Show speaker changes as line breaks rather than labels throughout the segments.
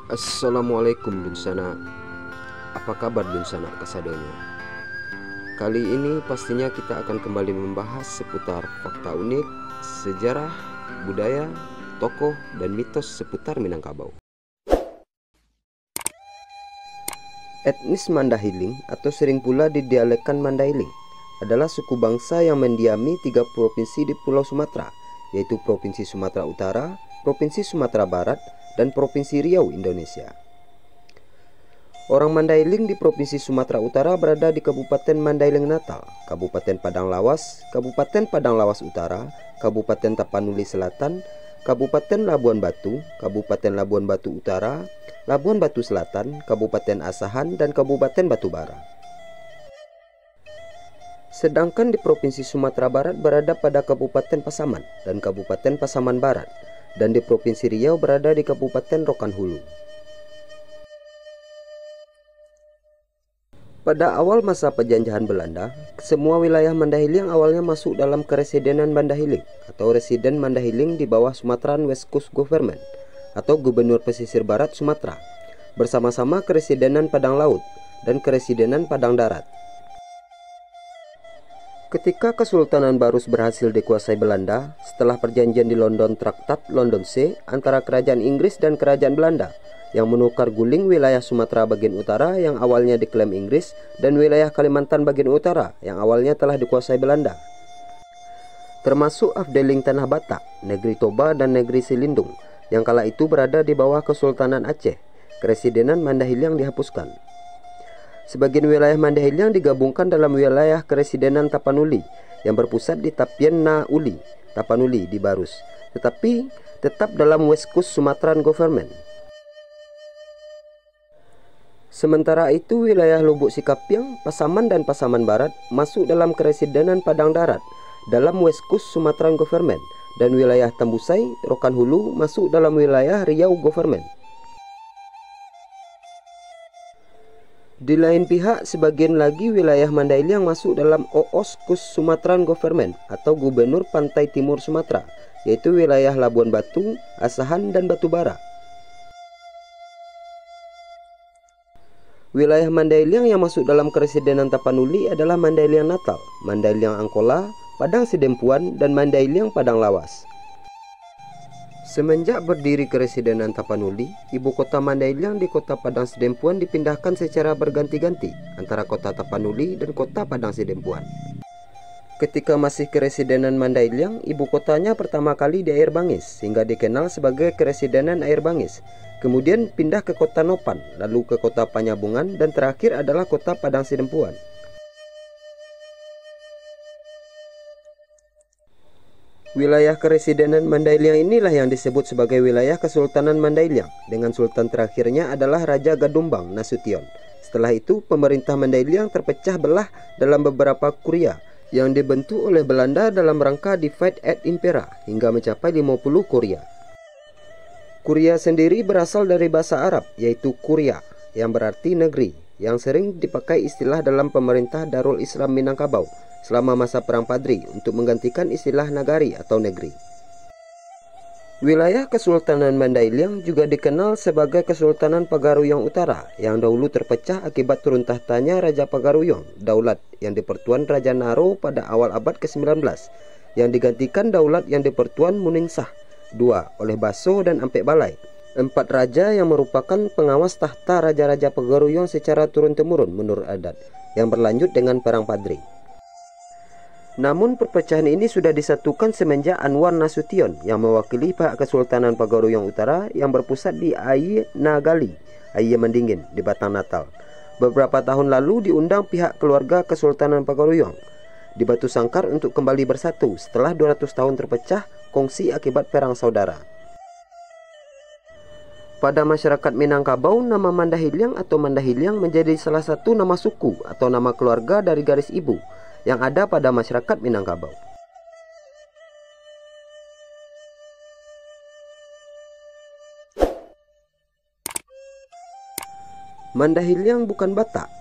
Assalamualaikum Dunsana. Apa kabar Dunsana kasadonya? Kali ini pastinya kita akan kembali membahas seputar fakta unik, sejarah, budaya, tokoh, dan mitos seputar Minangkabau. Etnis Mandailing atau sering pula didialekkan Mandailing adalah suku bangsa yang mendiami 3 provinsi di Pulau Sumatera, yaitu Provinsi Sumatera Utara, Provinsi Sumatera Barat, dan Provinsi Riau, Indonesia. Orang Mandailing di Provinsi Sumatera Utara berada di Kabupaten Mandailing Natal, Kabupaten Padang Lawas, Kabupaten Padang Lawas Utara, Kabupaten Tapanuli Selatan, Kabupaten Labuan Batu, Kabupaten Labuan Batu Utara, Labuan Batu Selatan, Kabupaten Asahan, dan Kabupaten Batubara. Sedangkan di Provinsi Sumatera Barat berada pada Kabupaten Pasaman dan Kabupaten Pasaman Barat, dan di Provinsi Riau berada di Kabupaten Rokan Hulu. Pada awal masa penjajahan Belanda, semua wilayah Mandailing awalnya masuk dalam Keresidenan Mandailing atau Residen Mandailing di bawah Sumatran West Coast Government atau Gubernur Pesisir Barat Sumatera, bersama-sama Keresidenan Padang Laut dan Keresidenan Padang Darat. Ketika Kesultanan Barus berhasil dikuasai Belanda setelah perjanjian di London Traktat London Sea antara Kerajaan Inggris dan Kerajaan Belanda yang menukar guling wilayah Sumatera bagian utara yang awalnya diklaim Inggris dan wilayah Kalimantan bagian utara yang awalnya telah dikuasai Belanda, termasuk Afdeling Tanah Batak, Negeri Toba, dan Negeri Silindung yang kala itu berada di bawah Kesultanan Aceh. Keresidenan Mandailing dihapuskan. Sebagian wilayah Mandailing digabungkan dalam wilayah Keresidenan Tapanuli yang berpusat di Tapian Na Uli, Tapanuli di Barus, tetapi tetap dalam West Coast Sumatran Government. Sementara itu wilayah Lubuk Sikapiang, Pasaman, dan Pasaman Barat masuk dalam Keresidenan Padang Darat dalam West Coast Sumatran Government, dan wilayah Tambusai, Rokan Hulu masuk dalam wilayah Riau Government. Di lain pihak, sebagian lagi wilayah Mandailing masuk dalam Oos Coast Sumatran Government atau Gubernur Pantai Timur Sumatera, yaitu wilayah Labuan Batu, Asahan, dan Batubara. Wilayah Mandailing yang masuk dalam Keresidenan Tapanuli adalah Mandailing Natal, Mandailing Angkola, Padang Sidempuan, dan Mandailing Padang Lawas. Semenjak berdiri Keresidenan Tapanuli, ibu kota Mandailing di kota Padang Sidempuan dipindahkan secara berganti-ganti antara kota Tapanuli dan kota Padang Sidempuan. Ketika masih Keresidenan Mandailing, ibu kotanya pertama kali di Air Bangis sehingga dikenal sebagai Keresidenan Air Bangis. Kemudian pindah ke kota Nopan, lalu ke kota Panyabungan, dan terakhir adalah kota Padang Sidempuan. Wilayah Keresidenan Mandailing inilah yang disebut sebagai wilayah Kesultanan Mandailing, dengan sultan terakhirnya adalah Raja Gadumbang Nasution. Setelah itu, pemerintah Mandailing terpecah belah dalam beberapa kuria yang dibentuk oleh Belanda dalam rangka Divide et Impera hingga mencapai 50 kuria. Kuria sendiri berasal dari bahasa Arab, yaitu kuria, yang berarti negeri, yang sering dipakai istilah dalam pemerintah Darul Islam Minangkabau selama masa Perang Padri untuk menggantikan istilah nagari atau negeri. Wilayah Kesultanan Mandailing juga dikenal sebagai Kesultanan Pagaruyung Utara yang dahulu terpecah akibat turun tahtanya Raja Pagaruyung Daulat yang dipertuan Raja Naro pada awal abad ke-19 yang digantikan Daulat yang dipertuan Muningsah II oleh Baso dan Ampek Balai, 4 raja yang merupakan pengawas tahta raja-raja Pagaruyung secara turun-temurun menurut adat yang berlanjut dengan Perang Padri. Namun perpecahan ini sudah disatukan semenjak Anwar Nasution yang mewakili pihak Kesultanan Pagaruyung Utara yang berpusat di Aie Nagali, Aie Mendingin di Batang Natal. Beberapa tahun lalu diundang pihak keluarga Kesultanan Pagaruyung di Batu Sangkar untuk kembali bersatu setelah 200 tahun terpecah kongsi akibat perang saudara. Pada masyarakat Minangkabau, nama Mandailing atau Mandailing menjadi salah satu nama suku atau nama keluarga dari garis ibu yang ada pada masyarakat Minangkabau. Mandailing bukan Batak.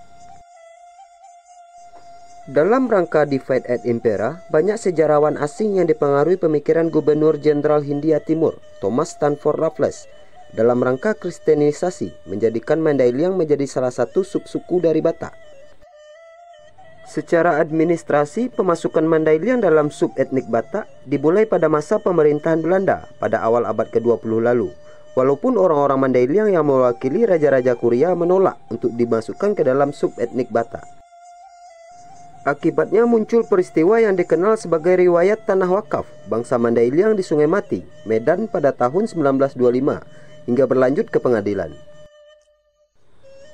Dalam rangka Divide et Impera, banyak sejarawan asing yang dipengaruhi pemikiran Gubernur Jenderal Hindia Timur, Thomas Stanford Raffles, dalam rangka kristenisasi, menjadikan Mandailing menjadi salah satu subsuku dari Batak. Secara administrasi, pemasukan Mandailing dalam subetnik Batak dimulai pada masa pemerintahan Belanda pada awal abad ke-20 lalu. Walaupun orang-orang Mandailing yang mewakili raja-raja Kuria menolak untuk dimasukkan ke dalam subetnik Batak. Akibatnya muncul peristiwa yang dikenal sebagai riwayat tanah wakaf bangsa Mandailing di Sungai Mati, Medan pada tahun 1925 hingga berlanjut ke pengadilan.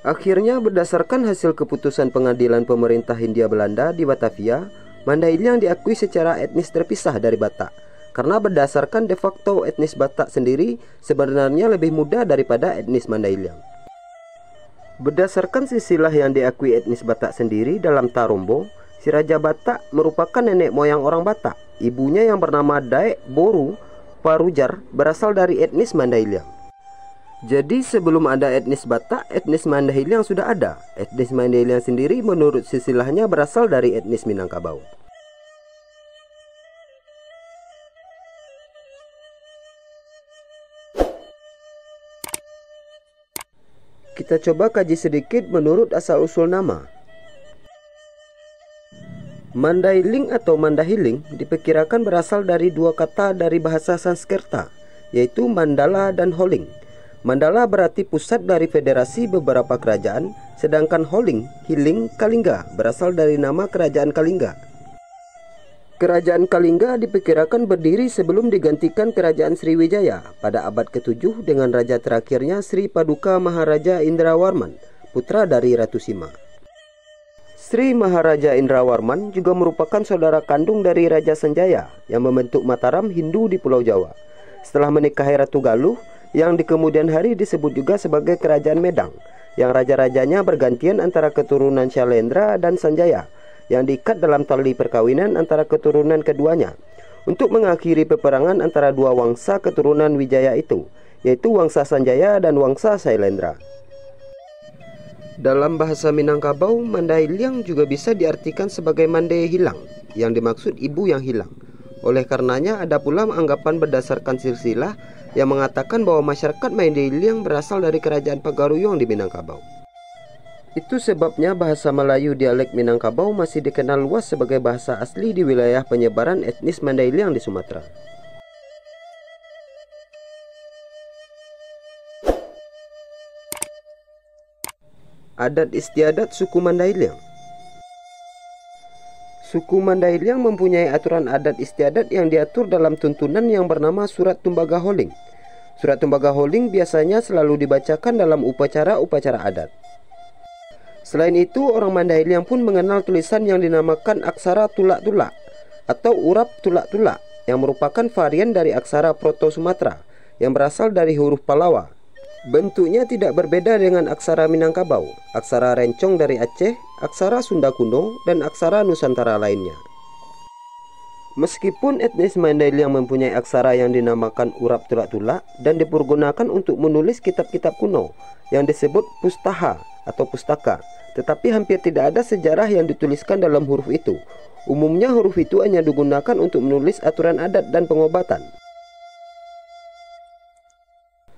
Akhirnya berdasarkan hasil keputusan pengadilan pemerintah Hindia Belanda di Batavia, Mandailing diakui secara etnis terpisah dari Batak. Karena berdasarkan de facto etnis Batak sendiri sebenarnya lebih muda daripada etnis Mandailing. Berdasarkan silsilah yang diakui etnis Batak sendiri dalam Tarombo, si Raja Batak merupakan nenek moyang orang Batak. Ibunya yang bernama Daek Boru Parujar berasal dari etnis Mandailing. Jadi sebelum ada etnis Batak, etnis Mandailing sudah ada. Etnis Mandailing sendiri menurut silsilahnya berasal dari etnis Minangkabau. Kita coba kaji sedikit menurut asal-usul nama. Mandailing atau Mandahiling diperkirakan berasal dari dua kata dari bahasa Sanskerta, yaitu Mandala dan Holing. Mandala berarti pusat dari federasi beberapa kerajaan, sedangkan Holing, Hiling, Kalingga berasal dari nama kerajaan Kalingga. Kerajaan Kalingga diperkirakan berdiri sebelum digantikan kerajaan Sriwijaya pada abad ke-7 dengan raja terakhirnya Sri Paduka Maharaja Indrawarman, putra dari Ratu Sima. Sri Maharaja Indrawarman juga merupakan saudara kandung dari Raja Sanjaya yang membentuk Mataram Hindu di Pulau Jawa. Setelah menikahi Ratu Galuh, yang di kemudian hari disebut juga sebagai Kerajaan Medang, yang raja-rajanya bergantian antara keturunan Syailendra dan Sanjaya, yang diikat dalam tali perkawinan antara keturunan keduanya, untuk mengakhiri peperangan antara dua wangsa keturunan Wijaya itu, yaitu Wangsa Sanjaya dan Wangsa Syailendra. Dalam bahasa Minangkabau, Mandailing juga bisa diartikan sebagai Mandai hilang, yang dimaksud ibu yang hilang. Oleh karenanya ada pula anggapan berdasarkan silsilah yang mengatakan bahwa masyarakat Mandailing berasal dari kerajaan Pagaruyung di Minangkabau. Itu sebabnya bahasa Melayu dialek Minangkabau masih dikenal luas sebagai bahasa asli di wilayah penyebaran etnis Mandailing di Sumatera. Adat istiadat suku Mandailing. Suku Mandailing mempunyai aturan adat istiadat yang diatur dalam tuntunan yang bernama Surat Tumbaga Holing. Surat Tumbaga Holing biasanya selalu dibacakan dalam upacara-upacara adat. Selain itu, orang Mandailing pun mengenal tulisan yang dinamakan aksara tulak-tulak atau urap tulak-tulak, yang merupakan varian dari aksara Proto Sumatera yang berasal dari huruf Palawa. Bentuknya tidak berbeda dengan aksara Minangkabau, aksara Rencong dari Aceh, aksara Sunda kuno, dan aksara Nusantara lainnya. Meskipun etnis Mandailing mempunyai aksara yang dinamakan urap tulak-tulak dan dipergunakan untuk menulis kitab-kitab kuno yang disebut pustaha atau pustaka, tetapi hampir tidak ada sejarah yang dituliskan dalam huruf itu. Umumnya huruf itu hanya digunakan untuk menulis aturan adat dan pengobatan.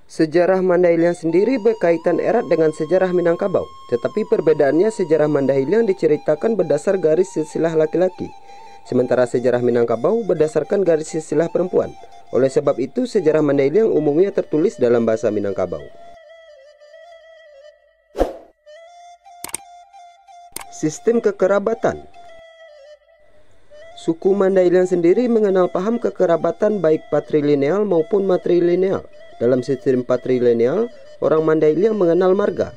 Sejarah Mandailing sendiri berkaitan erat dengan sejarah Minangkabau, tetapi perbedaannya sejarah Mandailing diceritakan berdasar garis silsilah laki-laki, sementara sejarah Minangkabau berdasarkan garis silsilah perempuan. Oleh sebab itu, sejarah Mandailing umumnya tertulis dalam bahasa Minangkabau. Sistem kekerabatan. Suku Mandailing sendiri mengenal paham kekerabatan baik patrilineal maupun matrilineal. Dalam sistem patrilineal, orang Mandailing mengenal marga.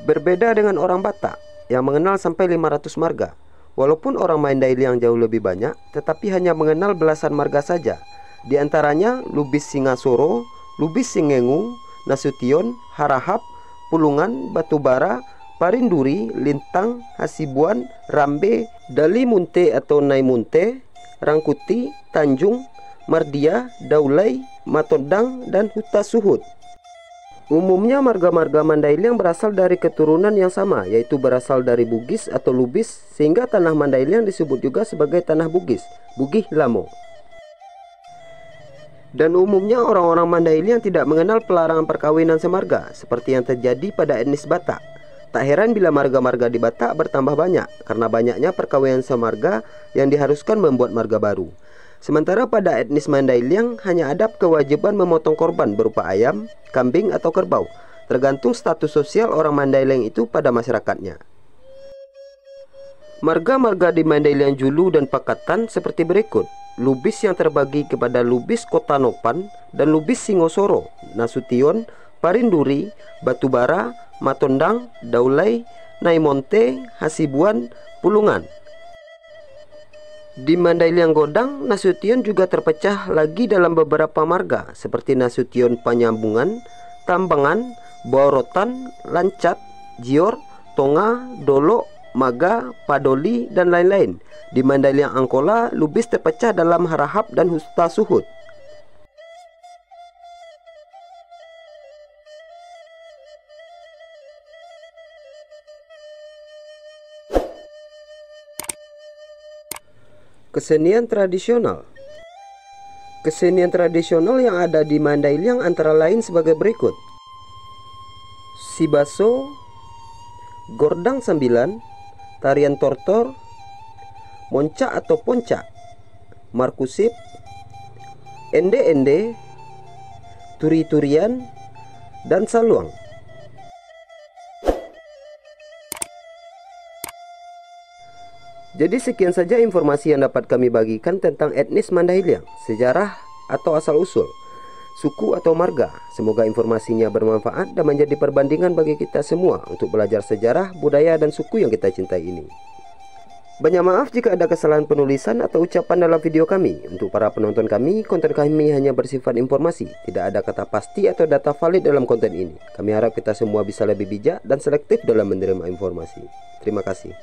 Berbeda dengan orang Batak yang mengenal sampai 500 marga. Walaupun orang Mandailing jauh lebih banyak, tetapi hanya mengenal belasan marga saja. Di antaranya Lubis Singasoro, Lubis Singengu, Nasution, Harahap, Pulungan, Batubara, Parinduri, Lintang, Hasibuan, Rambe, Dali Munte atau Nai Munte, Rangkuti, Tanjung, Mardia, Daulay, Matodang, dan Huta Suhud. Umumnya marga-marga Mandailing berasal dari keturunan yang sama, yaitu berasal dari Bugis atau Lubis, sehingga tanah Mandailing disebut juga sebagai tanah Bugis, Bugih Lamo. Dan umumnya orang-orang Mandailing yang tidak mengenal pelarangan perkawinan semarga, seperti yang terjadi pada etnis Batak. Tak heran bila marga-marga di Batak bertambah banyak, karena banyaknya perkawinan semarga yang diharuskan membuat marga baru. Sementara pada etnis Mandailing hanya ada kewajiban memotong korban berupa ayam, kambing atau kerbau, tergantung status sosial orang Mandailing itu pada masyarakatnya. Marga-marga di Mandailing Julu dan Pakatan seperti berikut. Lubis yang terbagi kepada Lubis Kota Nopan dan Lubis Singosoro, Nasution, Parinduri, Batubara, Matondang, Daulay, Naimonte, Hasibuan, Pulungan. Di Mandailing Godang, Nasution juga terpecah lagi dalam beberapa marga seperti Nasution Panyambungan, Tambangan, Borotan, Lancat, Jior, Tonga, Dolo, Maga, Padoli, dan lain-lain. Di Mandailing Angkola, Lubis terpecah dalam Harahap dan Husta Suhut. Kesenian tradisional. Kesenian tradisional yang ada di Mandailing antara lain sebagai berikut: Sibaso, Gordang Sambilan, Tarian Tortor, Moncak atau Poncak, Markusip, Ende-ende, Turi-turian, dan Saluang. Jadi sekian saja informasi yang dapat kami bagikan tentang etnis Mandailing, sejarah atau asal-usul, suku atau marga. Semoga informasinya bermanfaat dan menjadi perbandingan bagi kita semua untuk belajar sejarah, budaya, dan suku yang kita cintai ini. Banyak maaf jika ada kesalahan penulisan atau ucapan dalam video kami. Untuk para penonton kami, konten kami hanya bersifat informasi. Tidak ada kata pasti atau data valid dalam konten ini. Kami harap kita semua bisa lebih bijak dan selektif dalam menerima informasi. Terima kasih.